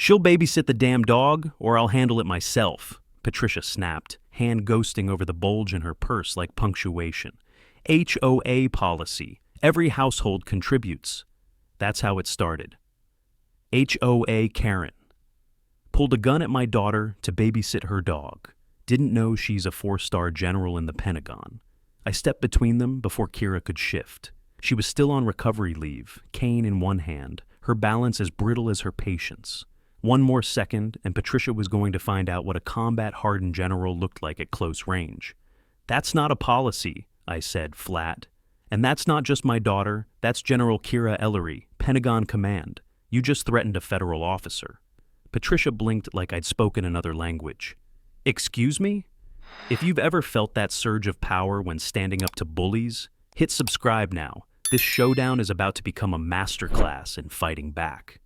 She'll babysit the damn dog, or I'll handle it myself, Patricia snapped, hand ghosting over the bulge in her purse like punctuation. HOA policy. Every household contributes. That's how it started. HOA Karen. Pulled a gun at my daughter to babysit her dog. Didn't know she's a 4-star general in the Pentagon. I stepped between them before Kira could shift. She was still on recovery leave, cane in one hand, her balance as brittle as her patience. One more second, and Patricia was going to find out what a combat-hardened general looked like at close range. That's not a policy, I said, flat. And that's not just my daughter, that's General Kira Ellery, Pentagon Command. You just threatened a federal officer. Patricia blinked like I'd spoken another language. Excuse me? If you've ever felt that surge of power when standing up to bullies, hit subscribe now. This showdown is about to become a masterclass in fighting back.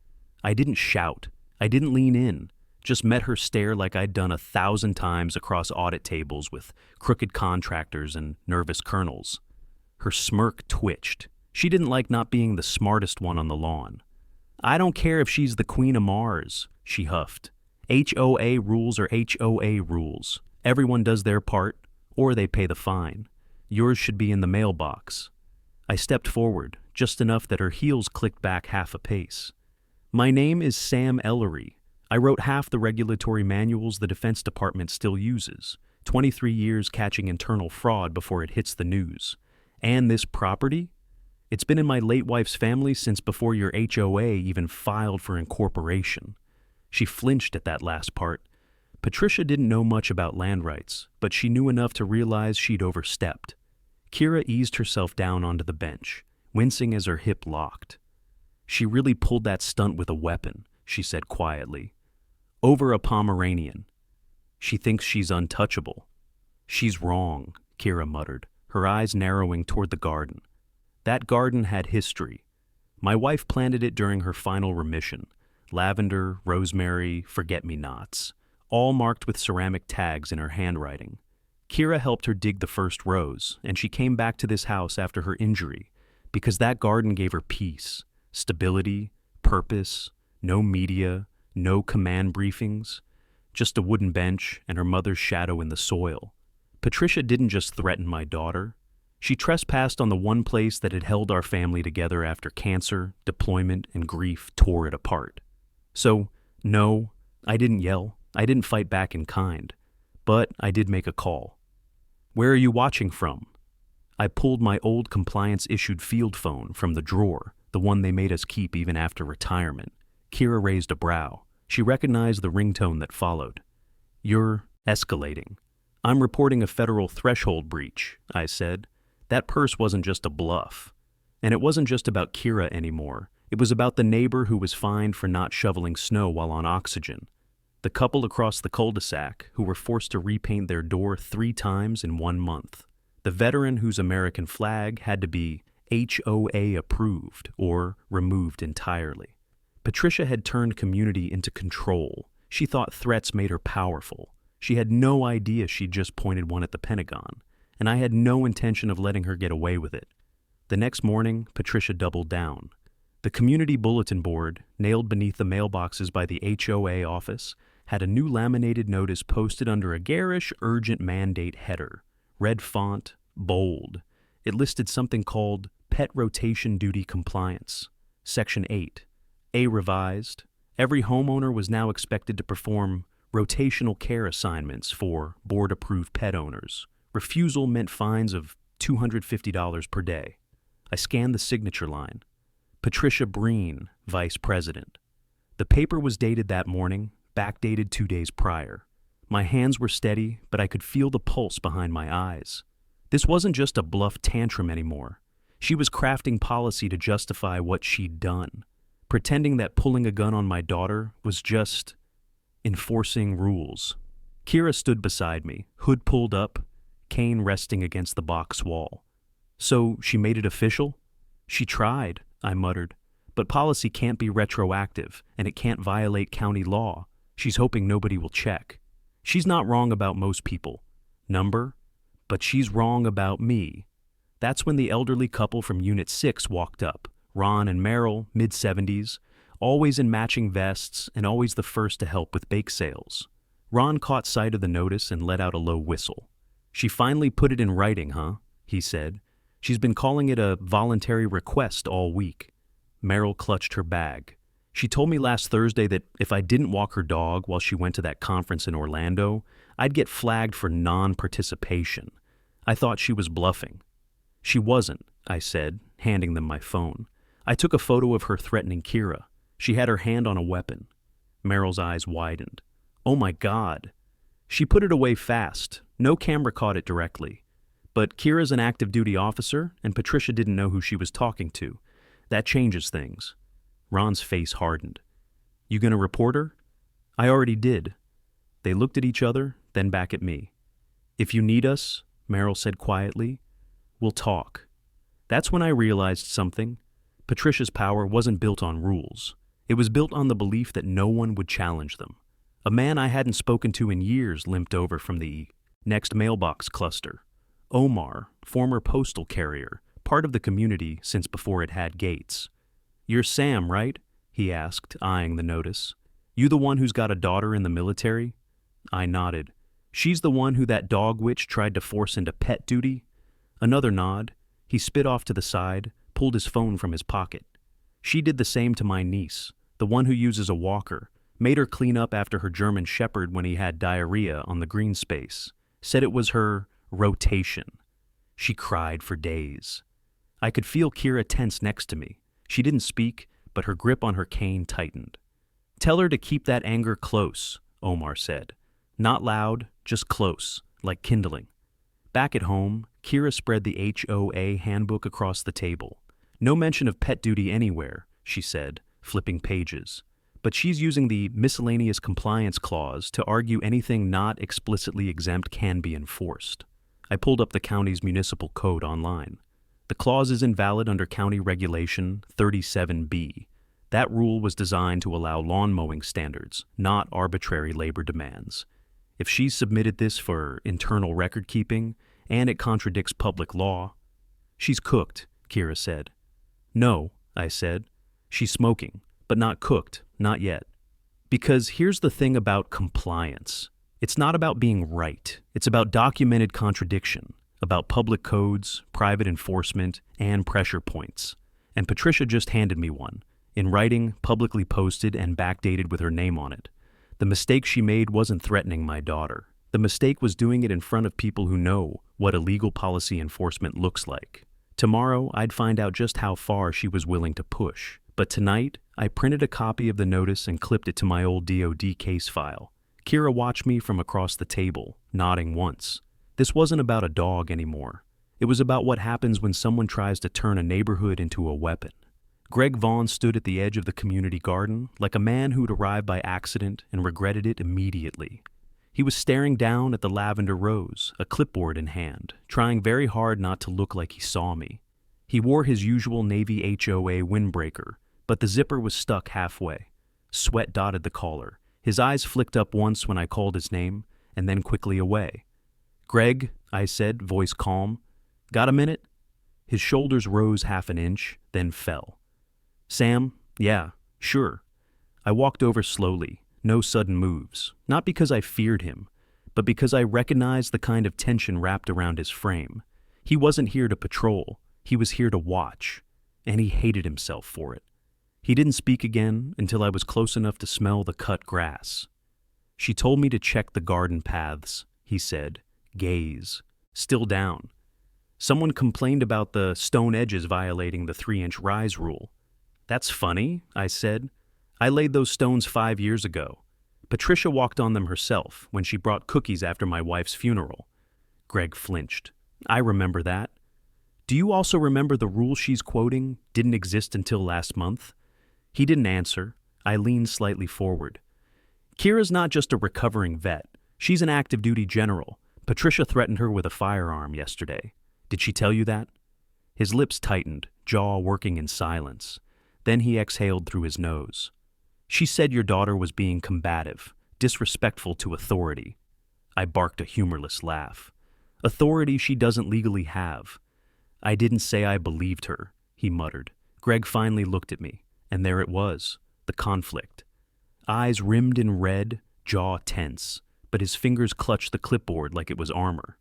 I didn't shout. I didn't lean in. Just met her stare like I'd done 1,000 times across audit tables with crooked contractors and nervous colonels. Her smirk twitched. She didn't like not being the smartest one on the lawn. I don't care if she's the Queen of Mars, she huffed. HOA rules are HOA rules. Everyone does their part, or they pay the fine. Yours should be in the mailbox. I stepped forward, just enough that her heels clicked back half a pace. My name is Sam Ellery. I wrote half the regulatory manuals the Defense Department still uses. 23 years catching internal fraud before it hits the news. And this property? It's been in my late wife's family since before your HOA even filed for incorporation. She flinched at that last part. Patricia didn't know much about land rights, but she knew enough to realize she'd overstepped. Kira eased herself down onto the bench, wincing as her hip locked. She really pulled that stunt with a weapon, she said quietly. Over a Pomeranian. She thinks she's untouchable. She's wrong, Kira muttered, her eyes narrowing toward the garden. That garden had history. My wife planted it during her final remission. Lavender, rosemary, forget-me-nots, all marked with ceramic tags in her handwriting. Kira helped her dig the first rows, and she came back to this house after her injury, because that garden gave her peace, stability, purpose, no media, no command briefings, just a wooden bench and her mother's shadow in the soil. Patricia didn't just threaten my daughter. She trespassed on the one place that had held our family together after cancer, deployment, and grief tore it apart. So, no, I didn't yell. I didn't fight back in kind. But I did make a call. Where are you watching from? I pulled my old compliance-issued field phone from the drawer, the one they made us keep even after retirement. Kira raised a brow. She recognized the ringtone that followed. You're escalating. I'm reporting a federal threshold breach, I said. That purse wasn't just a bluff. And it wasn't just about Kira anymore. It was about the neighbor who was fined for not shoveling snow while on oxygen. The couple across the cul-de-sac who were forced to repaint their door 3 times in 1 month. The veteran whose American flag had to be HOA approved or removed entirely. Patricia had turned community into control. She thought threats made her powerful. She had no idea she'd just pointed one at the Pentagon, and I had no intention of letting her get away with it. The next morning, Patricia doubled down. The community bulletin board, nailed beneath the mailboxes by the HOA office, had a new laminated notice posted under a garish, urgent mandate header. Red font, bold. It listed something called Pet Rotation Duty Compliance. Section 8. A revised. Every homeowner was now expected to perform rotational care assignments for board-approved pet owners. Refusal meant fines of $250 per day. I scanned the signature line. Patricia Breen, Vice President. The paper was dated that morning, backdated 2 days prior. My hands were steady, but I could feel the pulse behind my eyes. This wasn't just a bluff tantrum anymore. She was crafting policy to justify what she'd done, pretending that pulling a gun on my daughter was just enforcing rules. Kira stood beside me, hood pulled up, cane resting against the box wall. So she made it official? She tried, I muttered. But policy can't be retroactive, and it can't violate county law. She's hoping nobody will check. She's not wrong about most people. Number? But she's wrong about me. That's when the elderly couple from Unit 6 walked up. Ron and Merrill, mid-70s, always in matching vests and always the first to help with bake sales. Ron caught sight of the notice and let out a low whistle. "She finally put it in writing, huh?" he said. "She's been calling it a voluntary request all week." Meryl clutched her bag. "She told me last Thursday that if I didn't walk her dog while she went to that conference in Orlando, I'd get flagged for non-participation. I thought she was bluffing." "She wasn't," I said, handing them my phone. "I took a photo of her threatening Kira. She had her hand on a weapon." Meryl's eyes widened. "Oh my God." "She put it away fast. No camera caught it directly. But Kira's an active duty officer, and Patricia didn't know who she was talking to. That changes things." Ron's face hardened. "You gonna report her?" "I already did." They looked at each other, then back at me. "If you need us," Meryl said quietly, "we'll talk." That's when I realized something. Patricia's power wasn't built on rules. It was built on the belief that no one would challenge them. A man I hadn't spoken to in years limped over from the next mailbox cluster. Omar, former postal carrier, part of the community since before it had gates. "You're Sam, right?" he asked, eyeing the notice. "You the one who's got a daughter in the military?" I nodded. "She's the one who that dog witch tried to force into pet duty?" Another nod. He spit off to the side, pulled his phone from his pocket. "She did the same to my niece, the one who uses a walker, made her clean up after her German shepherd when he had diarrhea on the green space. Said it was her rotation. She cried for days." I could feel Kira tense next to me. She didn't speak, but her grip on her cane tightened. "Tell her to keep that anger close," Omar said. "Not loud, just close, like kindling." Back at home, Kira spread the HOA handbook across the table. "No mention of pet duty anywhere," she said, flipping pages. "But she's using the miscellaneous compliance clause to argue anything not explicitly exempt can be enforced." I pulled up the county's municipal code online. The clause is invalid under County Regulation 37B. That rule was designed to allow lawn mowing standards, not arbitrary labor demands. If she's submitted this for internal record keeping, and it contradicts public law. "She's cooked," Kira said. "No," I said. "She's smoking, but not cooked, not yet." Because here's the thing about compliance. It's not about being right. It's about documented contradiction, about public codes, private enforcement, and pressure points. And Patricia just handed me one, in writing, publicly posted, and backdated with her name on it. The mistake she made wasn't threatening my daughter. The mistake was doing it in front of people who know what illegal policy enforcement looks like. Tomorrow, I'd find out just how far she was willing to push. But tonight, I printed a copy of the notice and clipped it to my old DOD case file. Kira watched me from across the table, nodding once. This wasn't about a dog anymore. It was about what happens when someone tries to turn a neighborhood into a weapon. Greg Vaughn stood at the edge of the community garden like a man who'd arrived by accident and regretted it immediately. He was staring down at the lavender rose, a clipboard in hand, trying very hard not to look like he saw me. He wore his usual Navy HOA windbreaker, but the zipper was stuck halfway. Sweat dotted the collar. His eyes flicked up once when I called his name, and then quickly away. "Greg," I said, voice calm. "Got a minute?" His shoulders rose half an inch, then fell. "Sam, yeah, sure." I walked over slowly, no sudden moves, not because I feared him, but because I recognized the kind of tension wrapped around his frame. He wasn't here to patrol, he was here to watch, and he hated himself for it. He didn't speak again until I was close enough to smell the cut grass. "She told me to check the garden paths," he said, gaze, still down. "Someone complained about the stone edges violating the 3-inch rise rule." "That's funny," I said. "I laid those stones 5 years ago. Patricia walked on them herself when she brought cookies after my wife's funeral." Greg flinched. "I remember that." "Do you also remember the rule she's quoting didn't exist until last month?" He didn't answer. I leaned slightly forward. "Kira's not just a recovering vet. She's an active duty general. Patricia threatened her with a firearm yesterday. Did she tell you that?" His lips tightened, jaw working in silence. Then he exhaled through his nose. "She said your daughter was being combative, disrespectful to authority." I barked a humorless laugh. "Authority she doesn't legally have." "I didn't say I believed her," he muttered. Greg finally looked at me, and there it was, the conflict. Eyes rimmed in red, jaw tense, but his fingers clutched the clipboard like it was armor.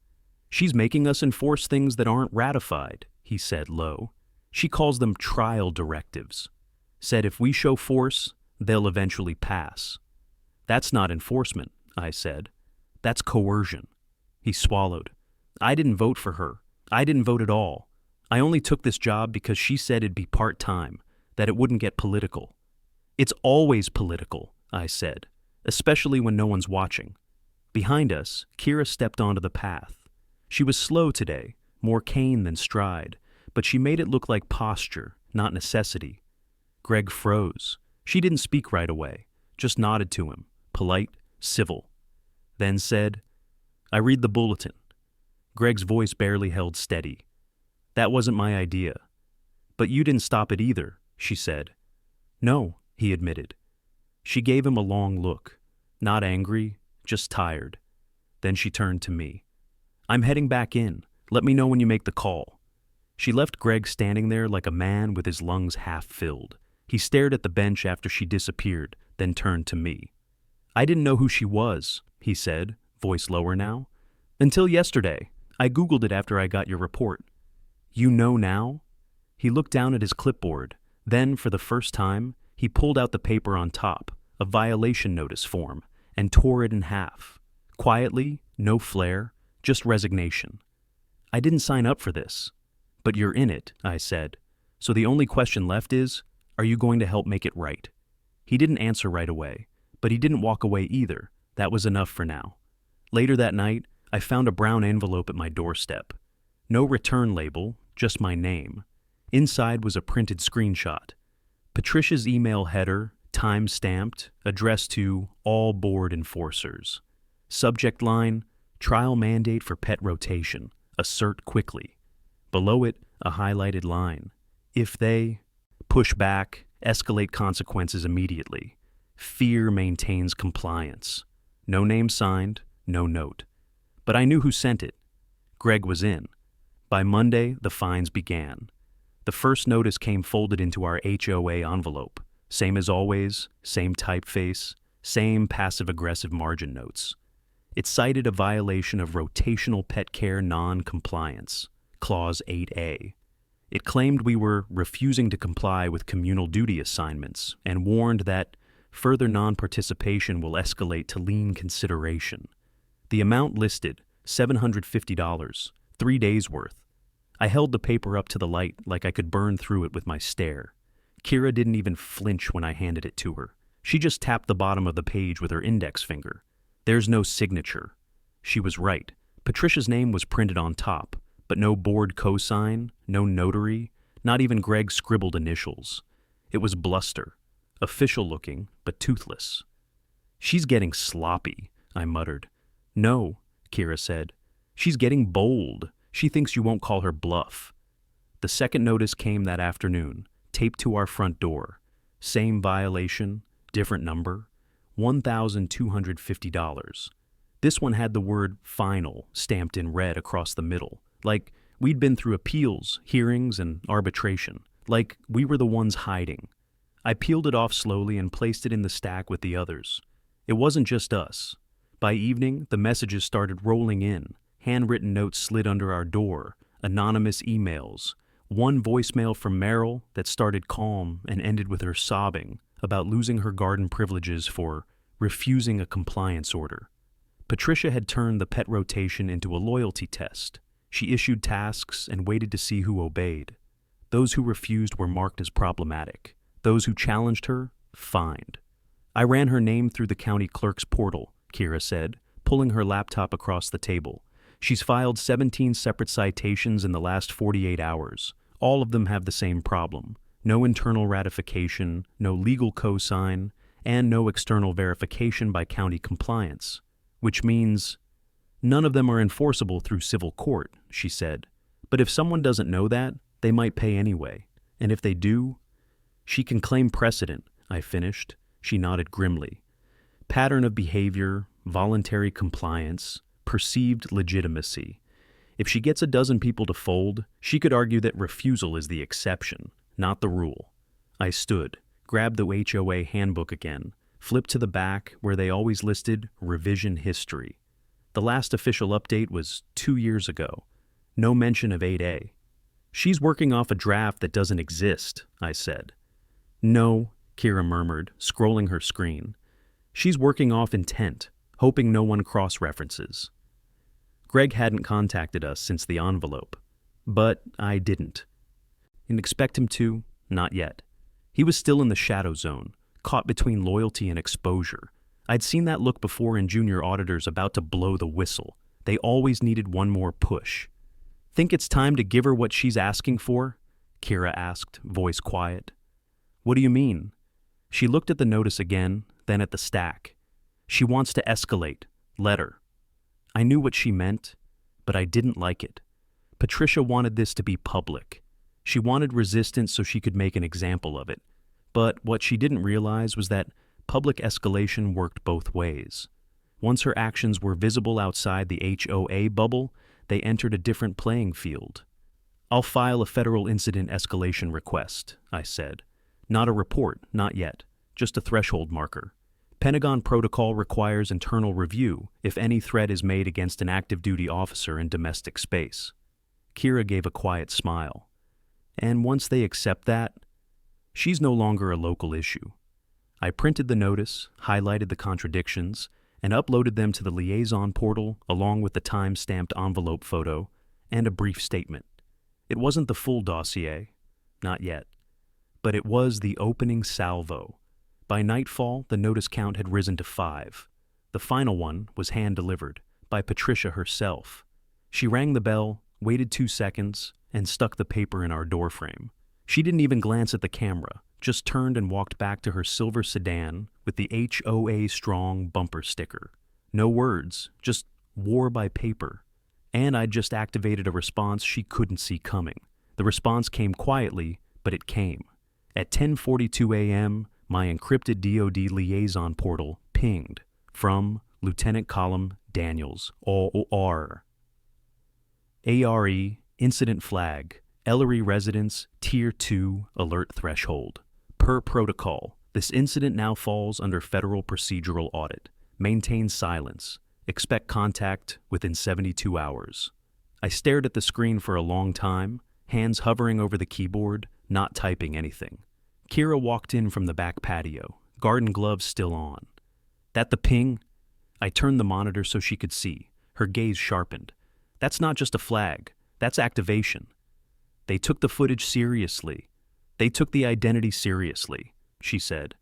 "She's making us enforce things that aren't ratified," he said low. "She calls them trial directives. Said if we show force, they'll eventually pass." "That's not enforcement," I said. "That's coercion." He swallowed. "I didn't vote for her. I didn't vote at all. I only took this job because she said it'd be part-time, that it wouldn't get political." "It's always political," I said, "especially when no one's watching." Behind us, Kira stepped onto the path. She was slow today, more cane than stride, but she made it look like posture, not necessity. Greg froze. She didn't speak right away, just nodded to him, polite, civil. Then said, "I read the bulletin." Greg's voice barely held steady. "That wasn't my idea." "But you didn't stop it either," she said. "No," he admitted. She gave him a long look, not angry, just tired. Then she turned to me. "I'm heading back in. Let me know when you make the call." She left Greg standing there like a man with his lungs half filled. He stared at the bench after she disappeared, then turned to me. "I didn't know who she was," he said, voice lower now. "Until yesterday. I Googled it after I got your report." "You know now?" He looked down at his clipboard. Then, for the first time, he pulled out the paper on top, a violation notice form, and tore it in half. Quietly, no flair, just resignation. "I didn't sign up for this." "But you're in it," I said. "So the only question left is, are you going to help make it right?" He didn't answer right away, but he didn't walk away either. That was enough for now. Later that night, I found a brown envelope at my doorstep. No return label, just my name. Inside was a printed screenshot. Patricia's email header, time-stamped, addressed to all board enforcers. Subject line, trial mandate for pet rotation. Assert quickly. Below it, a highlighted line. If they push back, escalate consequences immediately. Fear maintains compliance. No name signed, no note. But I knew who sent it. Greg was in. By Monday, the fines began. The first notice came folded into our HOA envelope. Same as always, same typeface, same passive-aggressive margin notes. It cited a violation of rotational pet care non-compliance, Clause 8A. It claimed we were refusing to comply with communal duty assignments and warned that further non-participation will escalate to lien consideration. The amount listed, $750, 3 days' worth. I held the paper up to the light like I could burn through it with my stare. Kira didn't even flinch when I handed it to her. She just tapped the bottom of the page with her index finger. There's no signature. She was right. Patricia's name was printed on top, but no board cosign, no notary, not even Greg's scribbled initials. It was bluster, official-looking, but toothless. "She's getting sloppy," I muttered. "No," Kira said. "She's getting bold. She thinks you won't call her bluff." The second notice came that afternoon, taped to our front door. Same violation, different number, $1,250. This one had the word final stamped in red across the middle, like we'd been through appeals, hearings, and arbitration, like we were the ones hiding. I peeled it off slowly and placed it in the stack with the others. It wasn't just us. By evening, the messages started rolling in. Handwritten notes slid under our door, anonymous emails, one voicemail from Meryl that started calm and ended with her sobbing about losing her garden privileges for refusing a compliance order. Patricia had turned the pet rotation into a loyalty test. She issued tasks and waited to see who obeyed. Those who refused were marked as problematic. Those who challenged her, fined. I ran her name through the county clerk's portal, Kira said, pulling her laptop across the table. She's filed 17 separate citations in the last 48 hours. All of them have the same problem. No internal ratification, no legal cosign, and no external verification by county compliance. Which means none of them are enforceable through civil court, she said. But if someone doesn't know that, they might pay anyway. And if they do, she can claim precedent, I finished. She nodded grimly. Pattern of behavior, voluntary compliance, perceived legitimacy. If she gets a dozen people to fold, she could argue that refusal is the exception, not the rule. I stood, grabbed the HOA handbook again, flipped to the back where they always listed revision history. The last official update was 2 years ago. No mention of 8A. She's working off a draft that doesn't exist, I said. No, Kira murmured, scrolling her screen. She's working off intent, hoping no one cross-references. Greg hadn't contacted us since the envelope, but I didn't. And expect him to? Not yet. He was still in the shadow zone, caught between loyalty and exposure. I'd seen that look before in junior auditors about to blow the whistle. They always needed one more push. Think it's time to give her what she's asking for? Kira asked, voice quiet. What do you mean? She looked at the notice again, then at the stack. She wants to escalate. Let her. I knew what she meant, but I didn't like it. Patricia wanted this to be public. She wanted resistance so she could make an example of it. But what she didn't realize was that public escalation worked both ways. Once her actions were visible outside the HOA bubble, they entered a different playing field. I'll file a federal incident escalation request, I said. Not a report, not yet, just a threshold marker. Pentagon protocol requires internal review if any threat is made against an active duty officer in domestic space. Kira gave a quiet smile. And once they accept that, she's no longer a local issue. I printed the notice, highlighted the contradictions, and uploaded them to the liaison portal along with the time-stamped envelope photo and a brief statement. It wasn't the full dossier, not yet, but it was the opening salvo. By nightfall, the notice count had risen to 5. The final one was hand-delivered by Patricia herself. She rang the bell, waited 2 seconds, and stuck the paper in our doorframe. She didn't even glance at the camera, just turned and walked back to her silver sedan with the HOA Strong bumper sticker. No words, just war by paper. And I'd just activated a response she couldn't see coming. The response came quietly, but it came. At 10:42 a.m., my encrypted DoD liaison portal pinged from Lieutenant Column Daniels, OR. ARE, incident flag, Ellery residence, Tier 2, alert threshold. Per protocol, this incident now falls under federal procedural audit. Maintain silence. Expect contact within 72 hours. I stared at the screen for a long time, hands hovering over the keyboard, not typing anything. Kira walked in from the back patio, garden gloves still on. That the ping? I turned the monitor so she could see. Her gaze sharpened. That's not just a flag. That's activation. They took the footage seriously. They took the identity seriously, she said.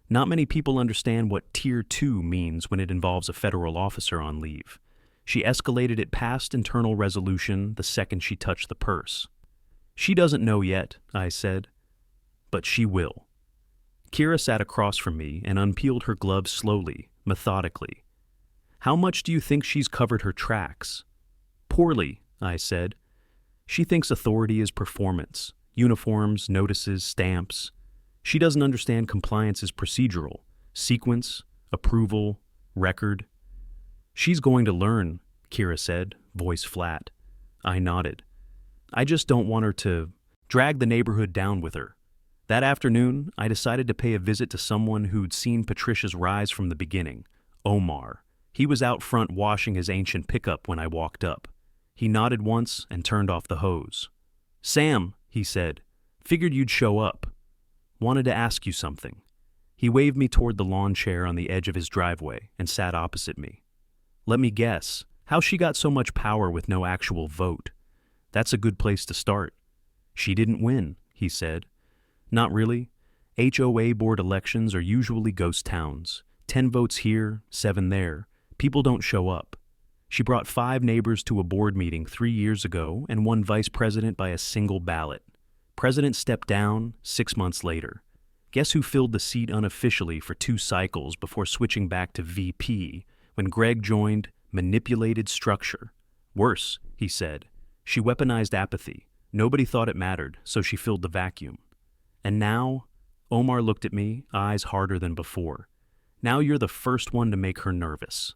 Not many people understand what Tier 2 means when it involves a federal officer on leave. She escalated it past internal resolution the second she touched the purse. She doesn't know yet, I said. But she will. Kira sat across from me and unpeeled her gloves slowly, methodically. How much do you think she's covered her tracks? Poorly, I said. She thinks authority is performance, uniforms, notices, stamps. She doesn't understand compliance is procedural, sequence, approval, record. She's going to learn, Kira said, voice flat. I nodded. I just don't want her to drag the neighborhood down with her. That afternoon, I decided to pay a visit to someone who'd seen Patricia's rise from the beginning, Omar. He was out front washing his ancient pickup when I walked up. He nodded once and turned off the hose. Sam, he said, figured you'd show up. Wanted to ask you something. He waved me toward the lawn chair on the edge of his driveway and sat opposite me. Let me guess, how she got so much power with no actual vote. That's a good place to start. She didn't win, he said. Not really. HOA board elections are usually ghost towns. 10 votes here, 7 there. People don't show up. She brought 5 neighbors to a board meeting 3 years ago and won vice president by a single ballot. President stepped down 6 months later. Guess who filled the seat unofficially for 2 cycles before switching back to VP when Greg joined manipulated structure? Worse, he said. She weaponized apathy. Nobody thought it mattered, so she filled the vacuum. And now, Omar looked at me, eyes harder than before. Now you're the first one to make her nervous.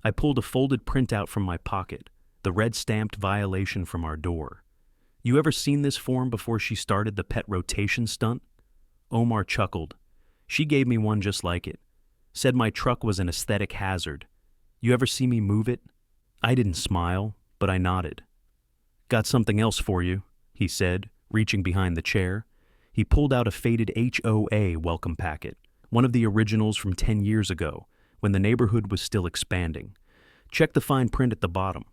I pulled a folded printout from my pocket, the red-stamped violation from our door. You ever seen this form before she started the pet rotation stunt? Omar chuckled. She gave me one just like it. Said my truck was an aesthetic hazard. You ever see me move it? I didn't smile, but I nodded. Got something else for you, he said, reaching behind the chair. He pulled out a faded HOA welcome packet, one of the originals from 10 years ago, when the neighborhood was still expanding. Check the fine print at the bottom.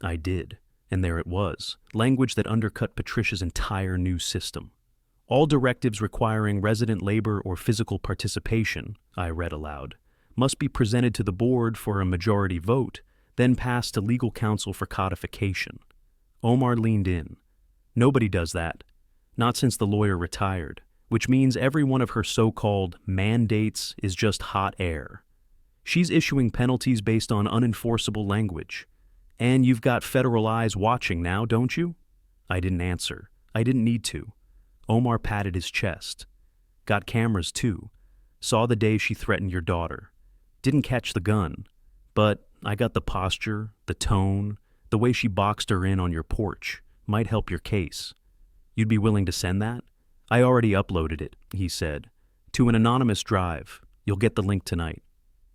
I did, and there it was, language that undercut Patricia's entire new system. All directives requiring resident labor or physical participation, I read aloud, must be presented to the board for a majority vote, then passed to legal counsel for codification. Omar leaned in. Nobody does that. Not since the lawyer retired, which means every one of her so-called mandates is just hot air. She's issuing penalties based on unenforceable language. And you've got federal eyes watching now, don't you? I didn't answer. I didn't need to. Omar patted his chest. Got cameras too. Saw the day she threatened your daughter. Didn't catch the gun, but I got the posture, the tone, the way she boxed her in on your porch. Might help your case. You'd be willing to send that? I already uploaded it, he said, to an anonymous drive. You'll get the link tonight.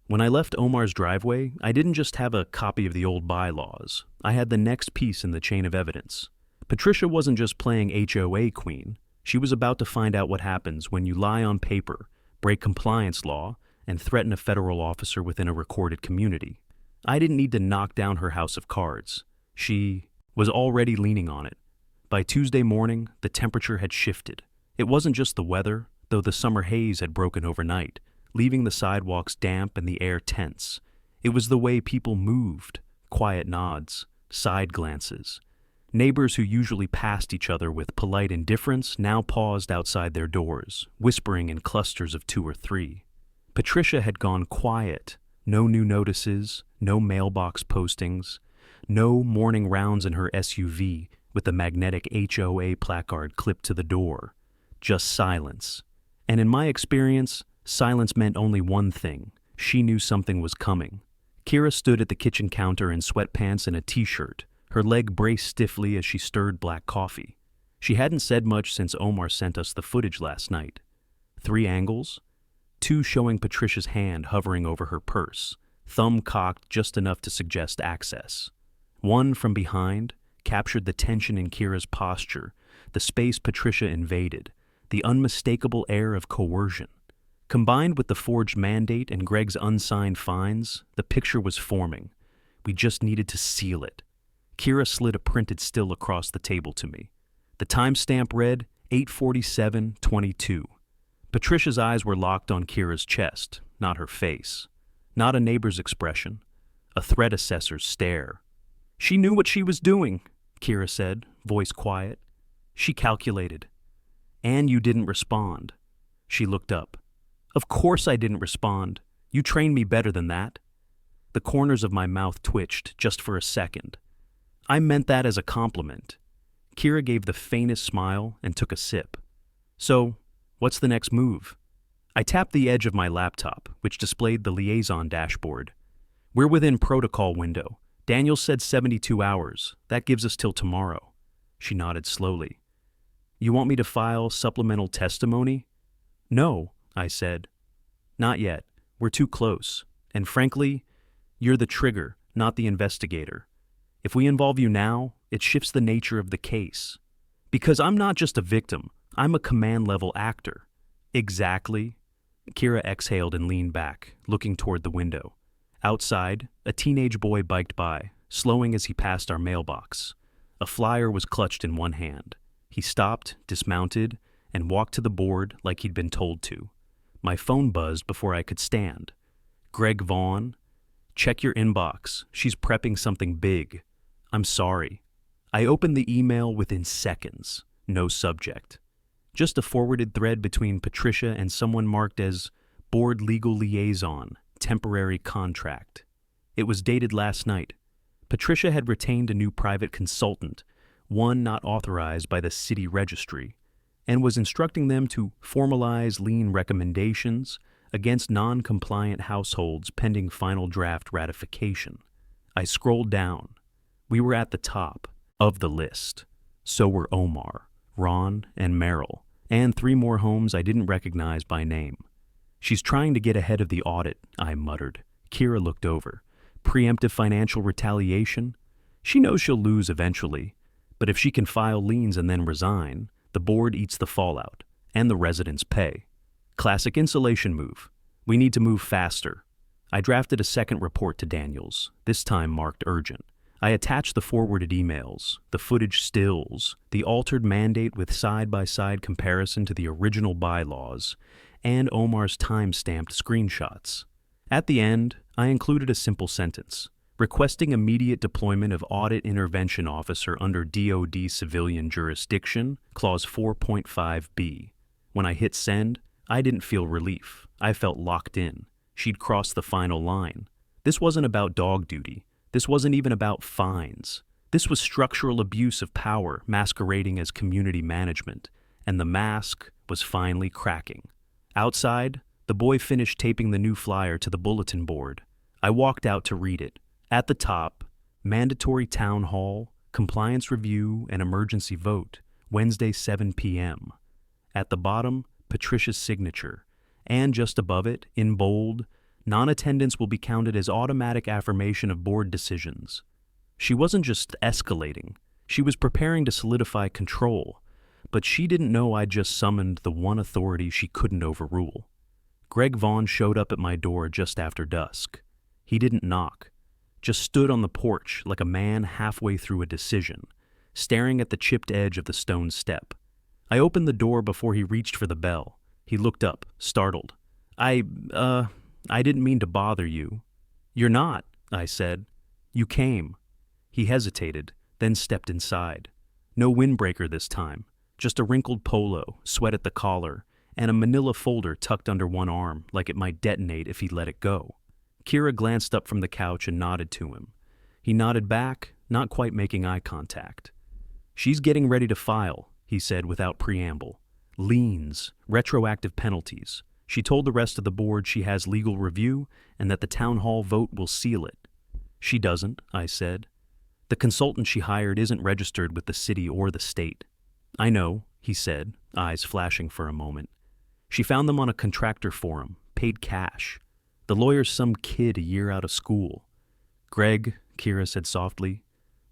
When I left Omar's driveway, I didn't just have a copy of the old bylaws. I had the next piece in the chain of evidence. Patricia wasn't just playing HOA queen. She was about to find out what happens when you lie on paper, break compliance law, and threaten a federal officer within a recorded community. I didn't need to knock down her house of cards. She was already leaning on it. By Tuesday morning, the temperature had shifted. It wasn't just the weather, though the summer haze had broken overnight, leaving the sidewalks damp and the air tense. It was the way people moved, quiet nods, side glances. Neighbors who usually passed each other with polite indifference now paused outside their doors, whispering in clusters of 2 or 3. Patricia had gone quiet. No new notices, no mailbox postings, no morning rounds in her SUV with a magnetic HOA placard clipped to the door. Just silence. And in my experience, silence meant only one thing. She knew something was coming. Kira stood at the kitchen counter in sweatpants and a t-shirt, her leg braced stiffly as she stirred black coffee. She hadn't said much since Omar sent us the footage last night. 3 angles, 2 showing Patricia's hand hovering over her purse, thumb cocked just enough to suggest access. 1 from behind captured the tension in Kira's posture, the space Patricia invaded, the unmistakable air of coercion. Combined with the forged mandate and Greg's unsigned fines, the picture was forming. We just needed to seal it. Kira slid a printed still across the table to me. The timestamp read 8:47:22. Patricia's eyes were locked on Kira's chest, not her face. Not a neighbor's expression. A threat assessor's stare. She knew what she was doing, Kira said, voice quiet. She calculated. And you didn't respond. She looked up. Of course I didn't respond. You trained me better than that. The corners of my mouth twitched just for a second. I meant that as a compliment. Kira gave the faintest smile and took a sip. So, what's the next move? I tapped the edge of my laptop, which displayed the liaison dashboard. We're within protocol window. Daniel said 72 hours. That gives us till tomorrow. She nodded slowly. You want me to file supplemental testimony? No, I said. Not yet. We're too close. And frankly, you're the trigger, not the investigator. If we involve you now, it shifts the nature of the case. Because I'm not just a victim, I'm a command-level actor. Exactly. Kira exhaled and leaned back, looking toward the window. Outside, a teenage boy biked by, slowing as he passed our mailbox. A flyer was clutched in one hand. He stopped, dismounted, and walked to the board like he'd been told to. My phone buzzed before I could stand. Greg Vaughn, check your inbox. She's prepping something big. I'm sorry. I opened the email within seconds. No subject. Just a forwarded thread between Patricia and someone marked as Board Legal Liaison, Temporary Contract. It was dated last night. Patricia had retained a new private consultant, one not authorized by the city registry, and was instructing them to formalize lien recommendations against non-compliant households pending final draft ratification. I scrolled down. We were at the top of the list. So were Omar, Ron, and Merrill, and 3 more homes I didn't recognize by name. She's trying to get ahead of the audit, I muttered. Kira looked over. Preemptive financial retaliation? She knows she'll lose eventually, but if she can file liens and then resign, the board eats the fallout, and the residents pay. Classic insulation move. We need to move faster. I drafted a second report to Daniels, this time marked urgent. I attached the forwarded emails, the footage stills, the altered mandate with side-by-side comparison to the original bylaws, and Omar's time-stamped screenshots. At the end, I included a simple sentence, requesting immediate deployment of Audit Intervention Officer under DoD Civilian Jurisdiction, Clause 4.5b. When I hit send, I didn't feel relief. I felt locked in. She'd crossed the final line. This wasn't about dog duty. This wasn't even about fines. This was structural abuse of power masquerading as community management, and the mask was finally cracking. Outside, the boy finished taping the new flyer to the bulletin board. I walked out to read it. At the top, mandatory town hall, compliance review, and emergency vote, Wednesday 7 p.m. At the bottom, Patricia's signature, and just above it, in bold, non-attendance will be counted as automatic affirmation of board decisions. She wasn't just escalating. She was preparing to solidify control, but she didn't know I'd just summoned the one authority she couldn't overrule. Greg Vaughn showed up at my door just after dusk. He didn't knock, just stood on the porch like a man halfway through a decision, staring at the chipped edge of the stone step. I opened the door before he reached for the bell. He looked up, startled. I didn't mean to bother you." "You're not," I said. "You came." He hesitated, then stepped inside. No windbreaker this time, just a wrinkled polo, sweat at the collar, and a manila folder tucked under one arm like it might detonate if he let it go. Kira glanced up from the couch and nodded to him. He nodded back, not quite making eye contact. "She's getting ready to file," he said without preamble. "Liens, retroactive penalties. She told the rest of the board she has legal review and that the town hall vote will seal it." "She doesn't," I said. "The consultant she hired isn't registered with the city or the state." "I know," he said, eyes flashing for a moment. "She found them on a contractor forum, paid cash. The lawyer's some kid a year out of school." "Greg," Kira said softly,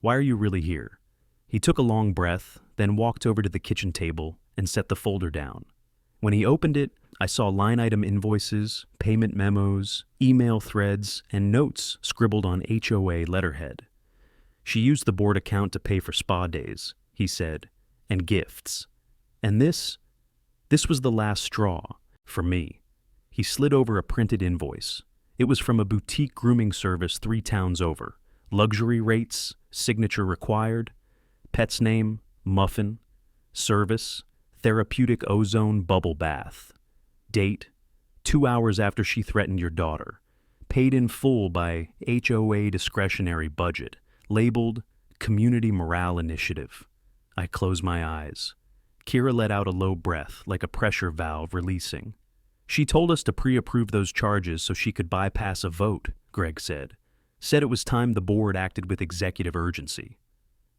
"why are you really here?" He took a long breath, then walked over to the kitchen table and set the folder down. When he opened it, I saw line item invoices, payment memos, email threads, and notes scribbled on HOA letterhead. "She used the board account to pay for spa days," he said, "and gifts. And this was the last straw, for me." He slid over a printed invoice. It was from a boutique grooming service 3 towns over. Luxury rates, signature required, pet's name, Muffin, service, therapeutic ozone bubble bath. Date, 2 hours after she threatened your daughter. Paid in full by HOA discretionary budget. Labeled Community Morale Initiative. I closed my eyes. Kira let out a low breath, like a pressure valve releasing. "She told us to pre-approve those charges so she could bypass a vote," Greg said. "Said it was time the board acted with executive urgency."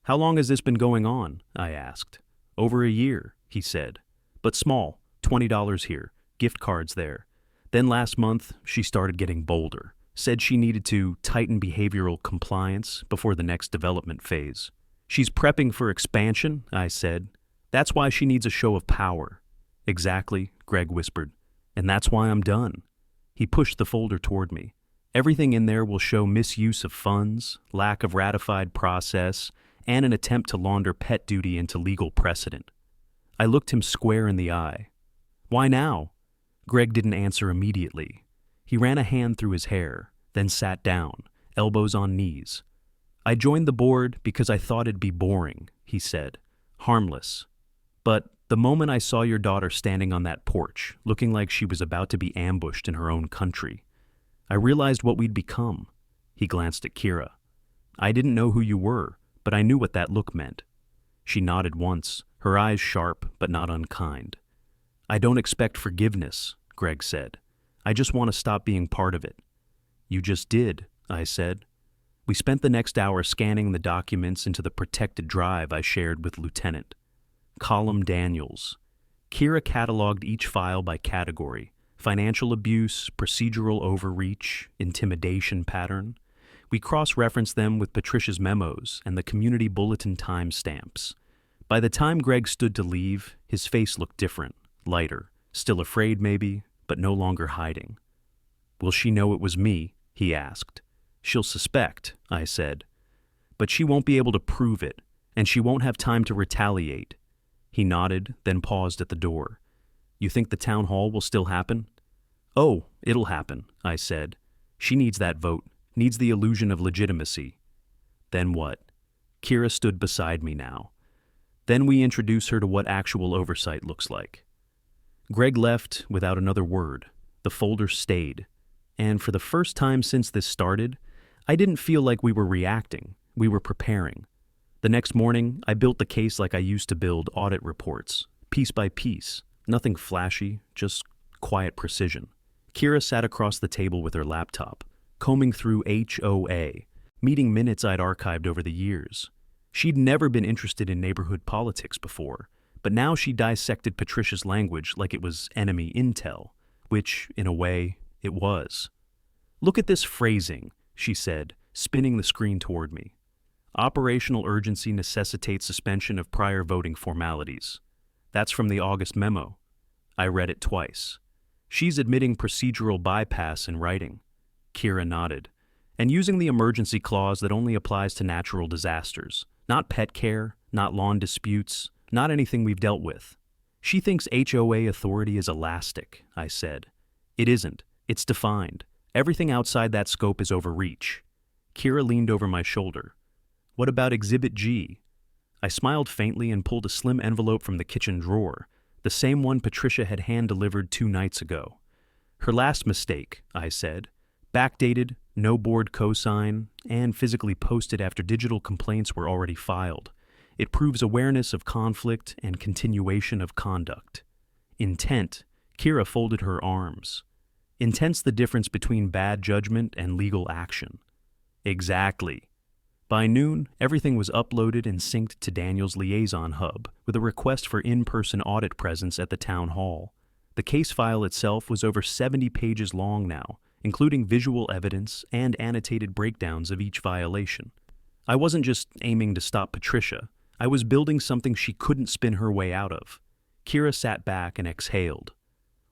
"How long has this been going on?" I asked. "Over a year," he said. "But small, $20 here, gift cards there." Then last month, she started getting bolder. Said she needed to tighten behavioral compliance before the next development phase. "She's prepping for expansion," I said. "That's why she needs a show of power." "Exactly," Greg whispered. "And that's why I'm done." He pushed the folder toward me. "Everything in there will show misuse of funds, lack of ratified process, and an attempt to launder pet duty into legal precedent." I looked him square in the eye. "Why now?" Greg didn't answer immediately. He ran a hand through his hair, then sat down, elbows on knees. "I joined the board because I thought it'd be boring," he said. "Harmless. But the moment I saw your daughter standing on that porch, looking like she was about to be ambushed in her own country, I realized what we'd become." He glanced at Kira. "I didn't know who you were, but I knew what that look meant." She nodded once, her eyes sharp but not unkind. "I don't expect forgiveness," Greg said. "I just want to stop being part of it." "You just did," I said. We spent the next hour scanning the documents into the protected drive I shared with Lieutenant. Column Daniels. Kira cataloged each file by category, financial abuse, procedural overreach, intimidation pattern. We cross-referenced them with Patricia's memos and the community bulletin timestamps. By the time Greg stood to leave, his face looked different, lighter, still afraid maybe, but no longer hiding. "Will she know it was me?" he asked. "She'll suspect," I said. "But she won't be able to prove it, and she won't have time to retaliate." He nodded, then paused at the door. "You think the town hall will still happen?" "Oh, it'll happen," I said. "She needs that vote, needs the illusion of legitimacy." Then what? Kira stood beside me now. Then we introduce her to what actual oversight looks like. Greg left without another word. The folder stayed. And for the first time since this started, I didn't feel like we were reacting. We were preparing. The next morning, I built the case like I used to build audit reports, piece by piece. Nothing flashy, just quiet precision. Kira sat across the table with her laptop, combing through HOA, meeting minutes I'd archived over the years. She'd never been interested in neighborhood politics before, but now she dissected Patricia's language like it was enemy intel, which, in a way, it was. "Look at this phrasing," she said, spinning the screen toward me. "Operational urgency necessitates suspension of prior voting formalities." That's from the August memo. I read it twice. She's admitting procedural bypass in writing. Kira nodded. And using the emergency clause that only applies to natural disasters. Not pet care, not lawn disputes, not anything we've dealt with. She thinks HOA authority is elastic, I said. It isn't. It's defined. Everything outside that scope is overreach. Kira leaned over my shoulder. "What about Exhibit G?" I smiled faintly and pulled a slim envelope from the kitchen drawer, the same one Patricia had hand-delivered 2 nights ago. "Her last mistake," I said. "Backdated, no board cosign, and physically posted after digital complaints were already filed. It proves awareness of conflict and continuation of conduct." Intent. Kira folded her arms. Intent's the difference between bad judgment and legal action. Exactly. By noon, everything was uploaded and synced to Daniel's liaison hub with a request for in-person audit presence at the town hall. The case file itself was over 70 pages long now, including visual evidence and annotated breakdowns of each violation. I wasn't just aiming to stop Patricia. I was building something she couldn't spin her way out of. Kira sat back and exhaled.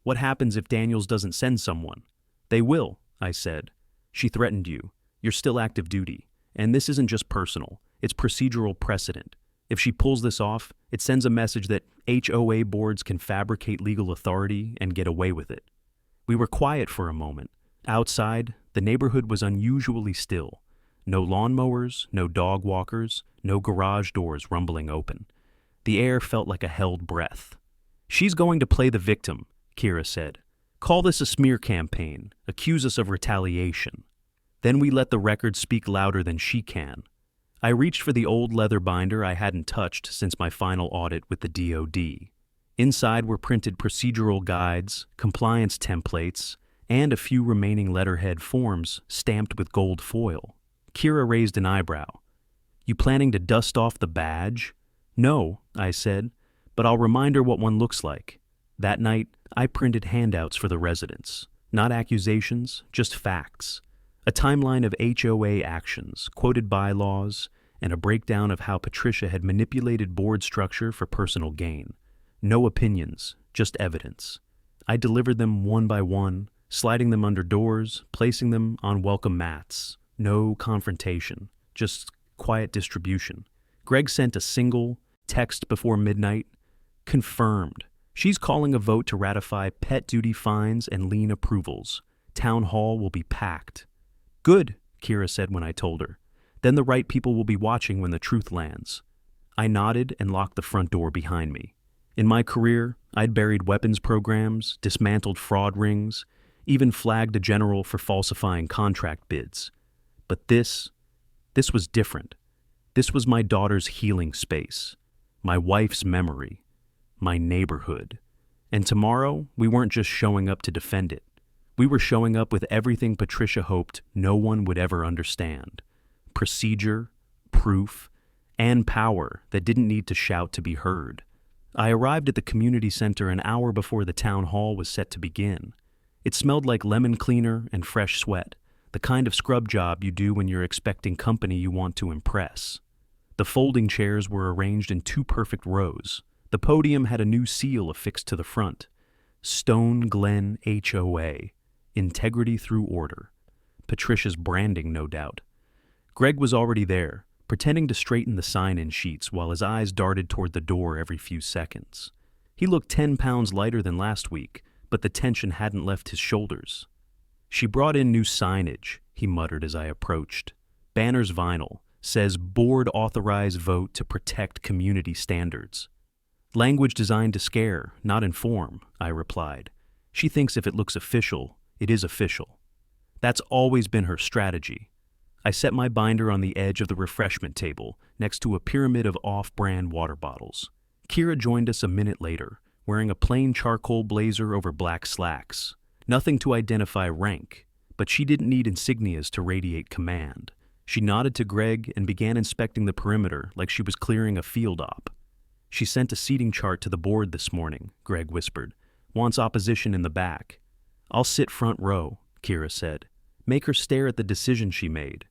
"What happens if Daniels doesn't send someone?" "They will," I said. "She threatened you. You're still active duty. And this isn't just personal. It's procedural precedent. If she pulls this off, it sends a message that HOA boards can fabricate legal authority and get away with it." We were quiet for a moment. Outside, the neighborhood was unusually still. No lawnmowers, no dog walkers, no garage doors rumbling open. The air felt like a held breath. "She's going to play the victim," Kira said. "Call this a smear campaign, accuse us of retaliation." Then we let the record speak louder than she can. I reached for the old leather binder I hadn't touched since my final audit with the DOD. Inside were printed procedural guides, compliance templates, and a few remaining letterhead forms stamped with gold foil. Kira raised an eyebrow. "You planning to dust off the badge?" "No," I said, "but I'll remind her what one looks like." That night, I printed handouts for the residents. Not accusations, just facts. A timeline of HOA actions, quoted bylaws, and a breakdown of how Patricia had manipulated board structure for personal gain. No opinions, just evidence. I delivered them one by one, sliding them under doors, placing them on welcome mats. No confrontation, just quiet distribution. Greg sent a single text before midnight. "Confirmed. She's calling a vote to ratify pet duty fines and lien approvals. Town hall will be packed." "Good," Kira said when I told her. "Then the right people will be watching when the truth lands." I nodded and locked the front door behind me. In my career, I'd buried weapons programs, dismantled fraud rings, even flagged a general for falsifying contract bids. But this was different. This was my daughter's healing space, my wife's memory, my neighborhood. And tomorrow, we weren't just showing up to defend it. We were showing up with everything Patricia hoped no one would ever understand. Procedure, proof, and power that didn't need to shout to be heard. I arrived at the community center an hour before the town hall was set to begin. It smelled like lemon cleaner and fresh sweat, the kind of scrub job you do when you're expecting company you want to impress. The folding chairs were arranged in 2 perfect rows. The podium had a new seal affixed to the front. Stone Glen HOA. Integrity through order. Patricia's branding, no doubt. Greg was already there, pretending to straighten the sign-in sheets while his eyes darted toward the door every few seconds. He looked 10 pounds lighter than last week, but the tension hadn't left his shoulders. "She brought in new signage," he muttered as I approached. "Banner's vinyl. Says board authorized vote to protect community standards." "Language designed to scare, not inform," I replied. "She thinks if it looks official, it is official." That's always been her strategy. I set my binder on the edge of the refreshment table, next to a pyramid of off-brand water bottles. Kira joined us a minute later, wearing a plain charcoal blazer over black slacks. Nothing to identify rank, but she didn't need insignias to radiate command. She nodded to Greg and began inspecting the perimeter like she was clearing a field op. "She sent a seating chart to the board this morning," Greg whispered. "Wants opposition in the back." "I'll sit front row," Kira said. "Make her stare at the decision she made."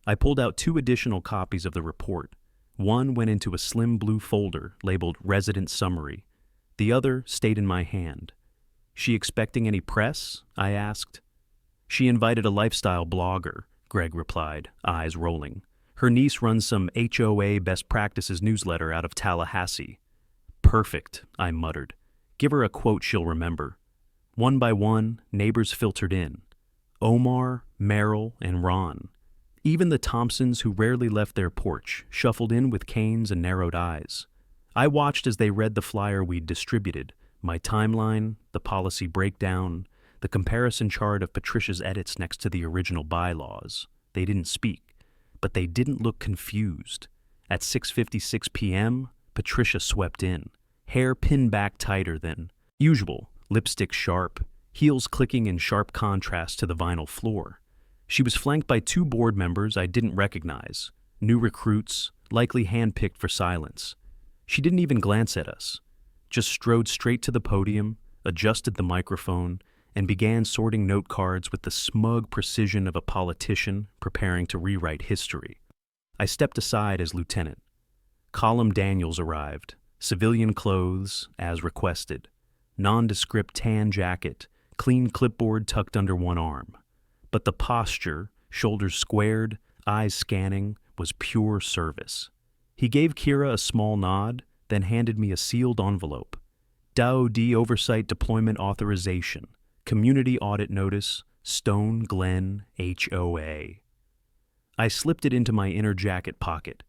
I pulled out 2 additional copies of the report. One went into a slim blue folder labeled Resident Summary. The other stayed in my hand. "She expecting any press?" I asked. "She invited a lifestyle blogger," Greg replied, eyes rolling. "Her niece runs some HOA Best Practices newsletter out of Tallahassee." "Perfect," I muttered. "Give her a quote she'll remember." One by one, neighbors filtered in. Omar, Merrill, and Ron. Even the Thompsons, who rarely left their porch, shuffled in with canes and narrowed eyes. I watched as they read the flyer we'd distributed, my timeline, the policy breakdown, the comparison chart of Patricia's edits next to the original bylaws. They didn't speak, but they didn't look confused. At 6:56 p.m., Patricia swept in, hair pinned back tighter than usual, lipstick sharp, heels clicking in sharp contrast to the vinyl floor. She was flanked by 2 board members I didn't recognize, new recruits, likely handpicked for silence. She didn't even glance at us, just strode straight to the podium, adjusted the microphone, and began sorting note cards with the smug precision of a politician preparing to rewrite history. I stepped aside as lieutenant. Colum Daniels arrived, civilian clothes, as requested. Nondescript tan jacket, clean clipboard tucked under one arm. But the posture, shoulders squared, eyes scanning, was pure service. He gave Kira a small nod, then handed me a sealed envelope. DoD Oversight Deployment Authorization. Community Audit Notice, Stone Glen HOA. I slipped it into my inner jacket pocket.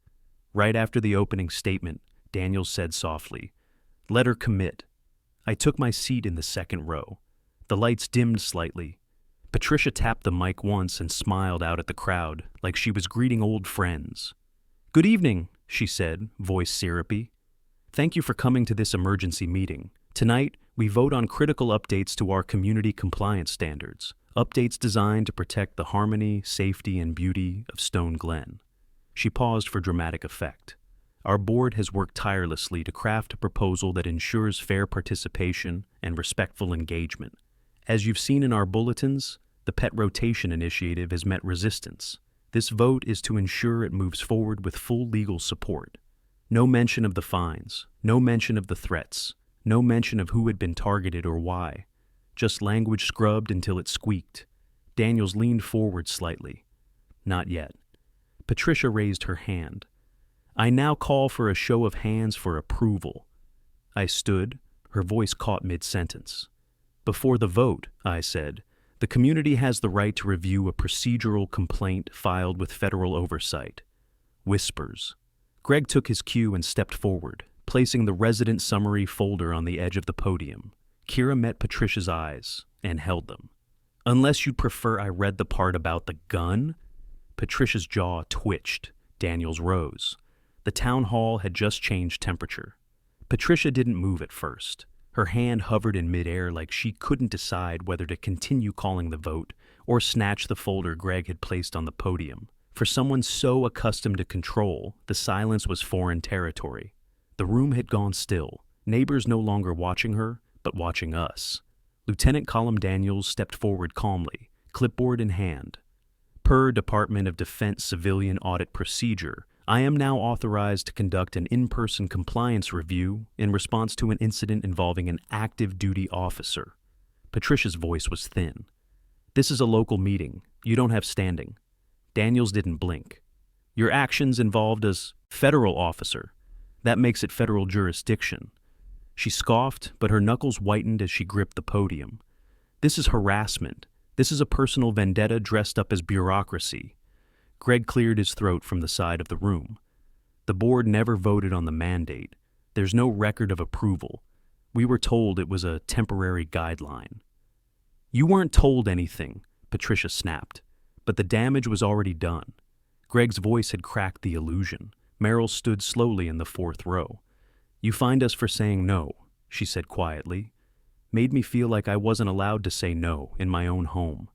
Right after the opening statement, Daniels said softly, "Let her commit." I took my seat in the second row. The lights dimmed slightly. Patricia tapped the mic once and smiled out at the crowd like she was greeting old friends. "Good evening," she said, voice syrupy. "Thank you for coming to this emergency meeting. Tonight, we vote on critical updates to our community compliance standards, updates designed to protect the harmony, safety, and beauty of Stone Glen." She paused for dramatic effect. "Our board has worked tirelessly to craft a proposal that ensures fair participation and respectful engagement. As you've seen in our bulletins, the pet rotation initiative has met resistance. This vote is to ensure it moves forward with full legal support. No mention of the fines, no mention of the threats, no mention of who had been targeted or why. Just language scrubbed until it squeaked. Daniels leaned forward slightly. Not yet. Patricia raised her hand. "I now call for a show of hands for approval." I stood, her voice caught mid-sentence. "Before the vote," I said, "the community has the right to review a procedural complaint filed with federal oversight." Whispers. Greg took his cue and stepped forward, placing the resident summary folder on the edge of the podium. Kira met Patricia's eyes and held them. "Unless you'd prefer I read the part about the gun?" Patricia's jaw twitched. Daniels rose. The town hall had just changed temperature. Patricia didn't move at first. Her hand hovered in midair like she couldn't decide whether to continue calling the vote or snatch the folder Greg had placed on the podium. For someone so accustomed to control, the silence was foreign territory. The room had gone still, neighbors no longer watching her, but watching us. Lieutenant Colum Daniels stepped forward calmly, clipboard in hand. Per Department of Defense Civilian Audit Procedure, I am now authorized to conduct an in-person compliance review in response to an incident involving an active duty officer. Patricia's voice was thin. This is a local meeting. You don't have standing. Daniels didn't blink. Your actions involved as federal officer. That makes it federal jurisdiction. She scoffed, but her knuckles whitened as she gripped the podium. This is harassment. This is a personal vendetta dressed up as bureaucracy. Greg cleared his throat from the side of the room. The board never voted on the mandate. There's no record of approval. We were told it was a temporary guideline. You weren't told anything, Patricia snapped, but the damage was already done. Greg's voice had cracked the illusion. Meryl stood slowly in the fourth row. You fined us for saying no, she said quietly. Made me feel like I wasn't allowed to say no in my own home.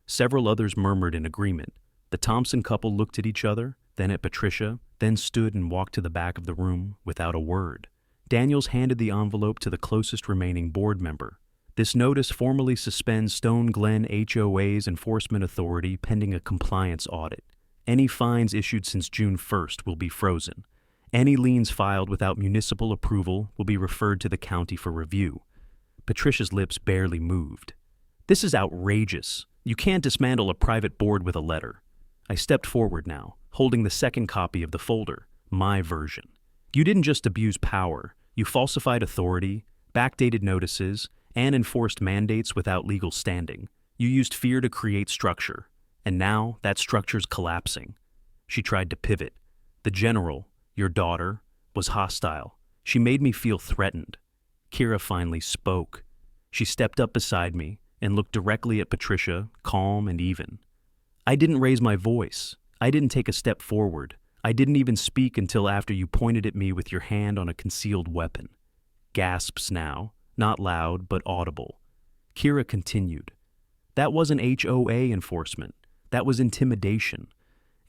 Several others murmured in agreement. The Thompson couple looked at each other, then at Patricia, then stood and walked to the back of the room without a word. Daniels handed the envelope to the closest remaining board member. This notice formally suspends Stone Glen HOA's enforcement authority pending a compliance audit. Any fines issued since June 1st will be frozen. Any liens filed without municipal approval will be referred to the county for review. Patricia's lips barely moved. This is outrageous. You can't dismantle a private board with a letter. I stepped forward now, holding the second copy of the folder, my version. You didn't just abuse power. You falsified authority, backdated notices, and enforced mandates without legal standing. You used fear to create structure. And now that structure's collapsing. She tried to pivot. The general, your daughter, was hostile. She made me feel threatened. Kira finally spoke. She stepped up beside me and looked directly at Patricia, calm and even. I didn't raise my voice. I didn't take a step forward. I didn't even speak until after you pointed at me with your hand on a concealed weapon. Gasps now, not loud but audible. Kira continued. That wasn't HOA enforcement. That was intimidation.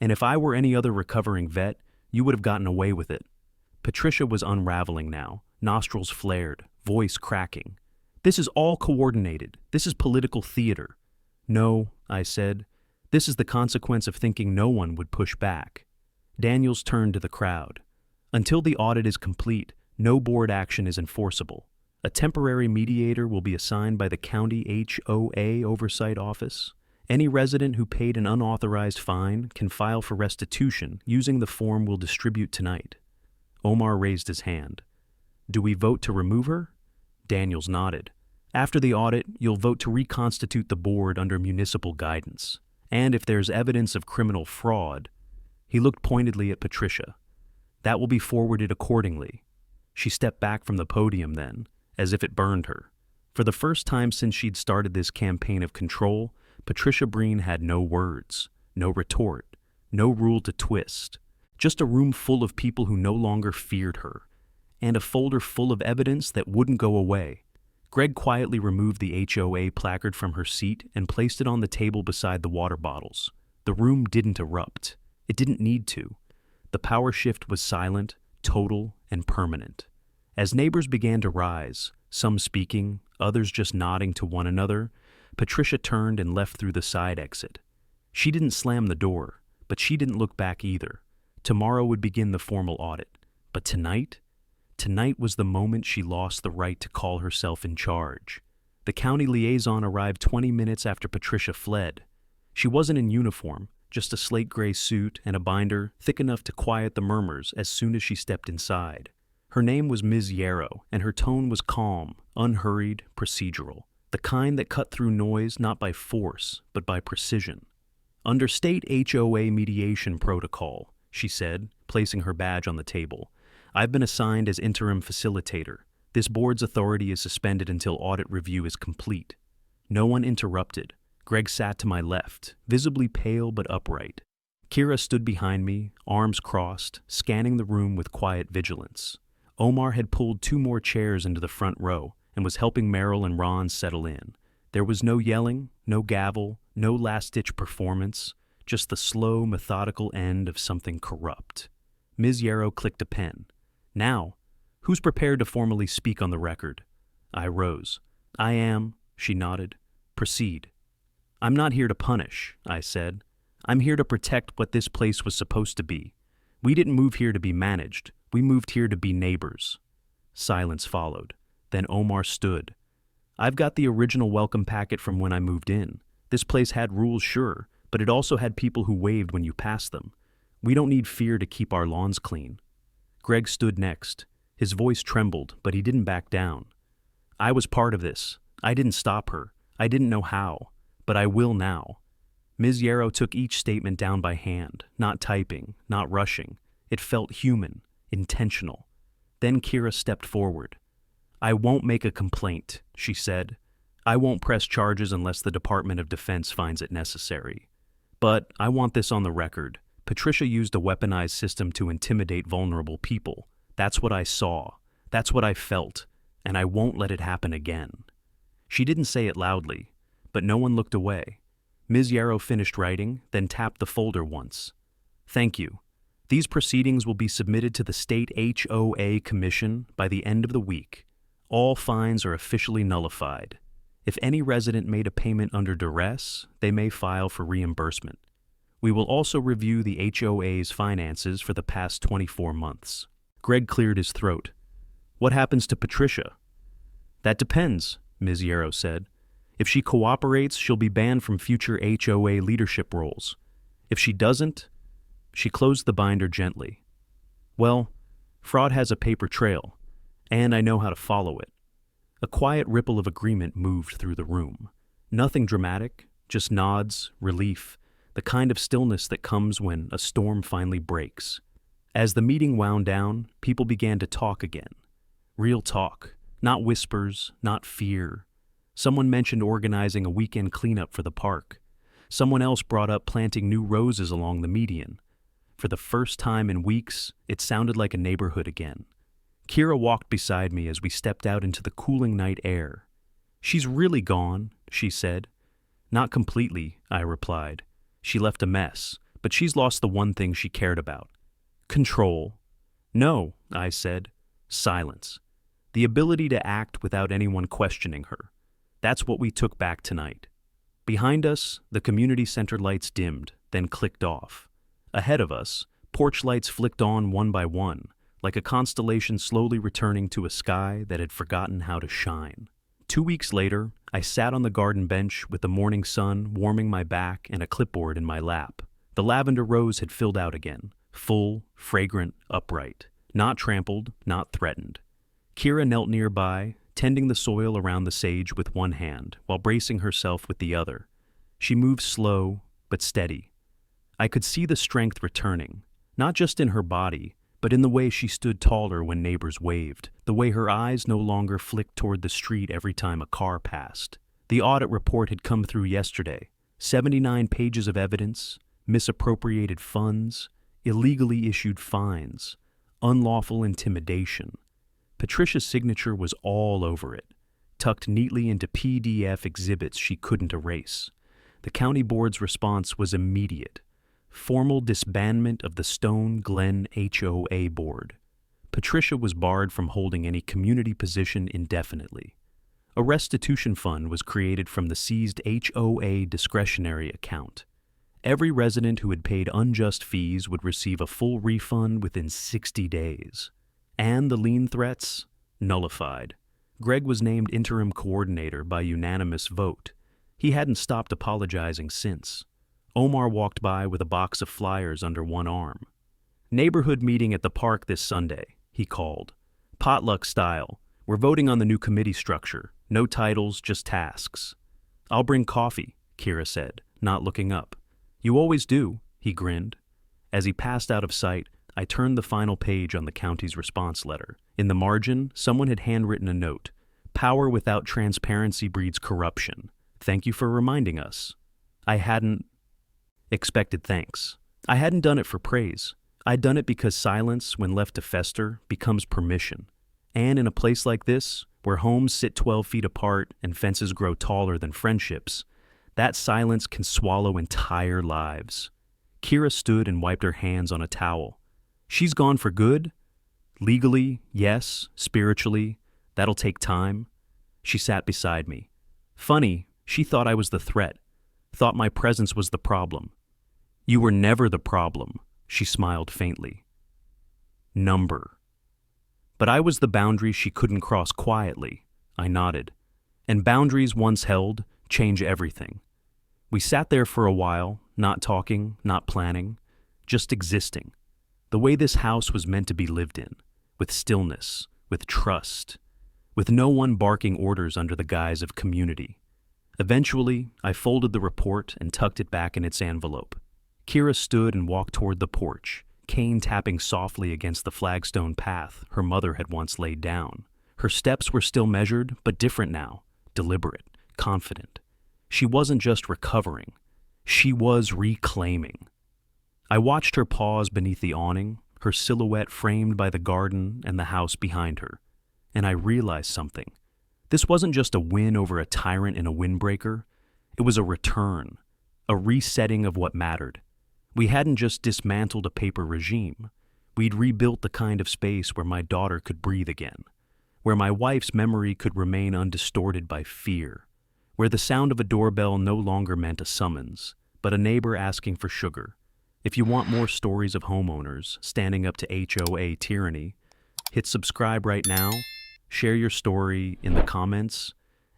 And if I were any other recovering vet, you would have gotten away with it. Patricia was unraveling now, nostrils flared, voice cracking. This is all coordinated. This is political theater. No, I said. This is the consequence of thinking no one would push back. Daniels turned to the crowd. Until the audit is complete, no board action is enforceable. A temporary mediator will be assigned by the county HOA oversight office. Any resident who paid an unauthorized fine can file for restitution using the form we'll distribute tonight. Omar raised his hand. Do we vote to remove her? Daniels nodded. After the audit, you'll vote to reconstitute the board under municipal guidance. And if there's evidence of criminal fraud, he looked pointedly at Patricia. That will be forwarded accordingly. She stepped back from the podium then, as if it burned her. For the first time since she'd started this campaign of control, Patricia Breen had no words, no retort, no rule to twist. Just a room full of people who no longer feared her, and a folder full of evidence that wouldn't go away. Greg quietly removed the HOA placard from her seat and placed it on the table beside the water bottles. The room didn't erupt. It didn't need to. The power shift was silent, total, and permanent. As neighbors began to rise, some speaking, others just nodding to one another, Patricia turned and left through the side exit. She didn't slam the door, but she didn't look back either. Tomorrow would begin the formal audit. But tonight? Tonight was the moment she lost the right to call herself in charge. The county liaison arrived 20 minutes after Patricia fled. She wasn't in uniform, just a slate gray suit and a binder thick enough to quiet the murmurs as soon as she stepped inside. Her name was Ms. Yarrow, and her tone was calm, unhurried, procedural. The kind that cut through noise not by force, but by precision. Under state HOA mediation protocol, she said, placing her badge on the table, I've been assigned as interim facilitator. This board's authority is suspended until audit review is complete. No one interrupted. Greg sat to my left, visibly pale but upright. Kira stood behind me, arms crossed, scanning the room with quiet vigilance. Omar had pulled 2 more chairs into the front row and was helping Meryl and Ron settle in. There was no yelling, no gavel, no last-ditch performance, just the slow, methodical end of something corrupt. Ms. Yarrow clicked a pen. Now, who's prepared to formally speak on the record? I rose. I am, She nodded. Proceed. I'm not here to punish, I said. I'm here to protect what this place was supposed to be. We didn't move here to be managed. We moved here to be neighbors. Silence followed. Then Omar stood. I've got the original welcome packet from when I moved in. This place had rules, sure, but it also had people who waved when you passed them. We don't need fear to keep our lawns clean. Greg stood next. His voice trembled, but he didn't back down. I was part of this. I didn't stop her. I didn't know how, but I will now. Ms. Yarrow took each statement down by hand, not typing, not rushing. It felt human, intentional. Then Kira stepped forward. I won't make a complaint, she said. I won't press charges unless the Department of Defense finds it necessary. But I want this on the record. Patricia used a weaponized system to intimidate vulnerable people. That's what I saw. That's what I felt. And I won't let it happen again. She didn't say it loudly, but no one looked away. Ms. Yarrow finished writing, then tapped the folder once. Thank you. These proceedings will be submitted to the State HOA Commission by the end of the week. All fines are officially nullified. If any resident made a payment under duress, they may file for reimbursement. We will also review the HOA's finances for the past 24 months. Greg cleared his throat. What happens to Patricia? That depends, Ms. Yarrow said. If she cooperates, she'll be banned from future HOA leadership roles. If she doesn't, she closed the binder gently. Well, fraud has a paper trail, and I know how to follow it. A quiet ripple of agreement moved through the room. Nothing dramatic, just nods, relief, the kind of stillness that comes when a storm finally breaks. As the meeting wound down, people began to talk again. Real talk, not whispers, not fear. Someone mentioned organizing a weekend cleanup for the park. Someone else brought up planting new roses along the median. For the first time in weeks, it sounded like a neighborhood again. Kira walked beside me as we stepped out into the cooling night air. She's really gone, she said. Not completely, I replied. She left a mess, but she's lost the one thing she cared about. Control. No, I said. Silence. The ability to act without anyone questioning her. That's what we took back tonight. Behind us, the community center lights dimmed, then clicked off. Ahead of us, porch lights flicked on one by one, like a constellation slowly returning to a sky that had forgotten how to shine. 2 weeks later, I sat on the garden bench with the morning sun warming my back and a clipboard in my lap. The lavender rose had filled out again, full, fragrant, upright, not trampled, not threatened. Kira knelt nearby, tending the soil around the sage with one hand while bracing herself with the other. She moved slow, but steady. I could see the strength returning, not just in her body, but in the way she stood taller when neighbors waved, the way her eyes no longer flicked toward the street every time a car passed. The audit report had come through yesterday. 79 pages of evidence, misappropriated funds, illegally issued fines, unlawful intimidation. Patricia's signature was all over it, tucked neatly into PDF exhibits she couldn't erase. The county board's response was immediate. Formal disbandment of the Stone Glen HOA board. Patricia was barred from holding any community position indefinitely. A restitution fund was created from the seized HOA discretionary account. Every resident who had paid unjust fees would receive a full refund within 60 days. And the lien threats? Nullified. Greg was named interim coordinator by unanimous vote. He hadn't stopped apologizing since. Omar walked by with a box of flyers under one arm. Neighborhood meeting at the park this Sunday, he called. Potluck style. We're voting on the new committee structure. No titles, just tasks. I'll bring coffee, Kira said, not looking up. You always do, he grinned. As he passed out of sight, I turned the final page on the county's response letter. In the margin, someone had handwritten a note. Power without transparency breeds corruption. Thank you for reminding us. I hadn't expected thanks. I hadn't done it for praise. I'd done it because silence, when left to fester, becomes permission. And in a place like this, where homes sit 12 feet apart and fences grow taller than friendships, that silence can swallow entire lives. Kira stood and wiped her hands on a towel. She's gone for good? Legally, yes. Spiritually, that'll take time. She sat beside me. Funny, she thought I was the threat, thought my presence was the problem. You were never the problem, she smiled faintly. Number. But I was the boundary she couldn't cross quietly, I nodded. And boundaries once held change everything. We sat there for a while, not talking, not planning, just existing. The way this house was meant to be lived in, with stillness, with trust, with no one barking orders under the guise of community. Eventually, I folded the report and tucked it back in its envelope. Kira stood and walked toward the porch, cane tapping softly against the flagstone path her mother had once laid down. Her steps were still measured, but different now, deliberate, confident. She wasn't just recovering, she was reclaiming. I watched her pause beneath the awning, her silhouette framed by the garden and the house behind her, and I realized something. This wasn't just a win over a tyrant in a windbreaker, it was a return, a resetting of what mattered. We hadn't just dismantled a paper regime, we'd rebuilt the kind of space where my daughter could breathe again, where my wife's memory could remain undistorted by fear, where the sound of a doorbell no longer meant a summons, but a neighbor asking for sugar. If you want more stories of homeowners standing up to HOA tyranny, hit subscribe right now, share your story in the comments,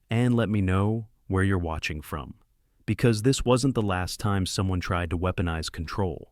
and let me know where you're watching from. Because this wasn't the last time someone tried to weaponize control.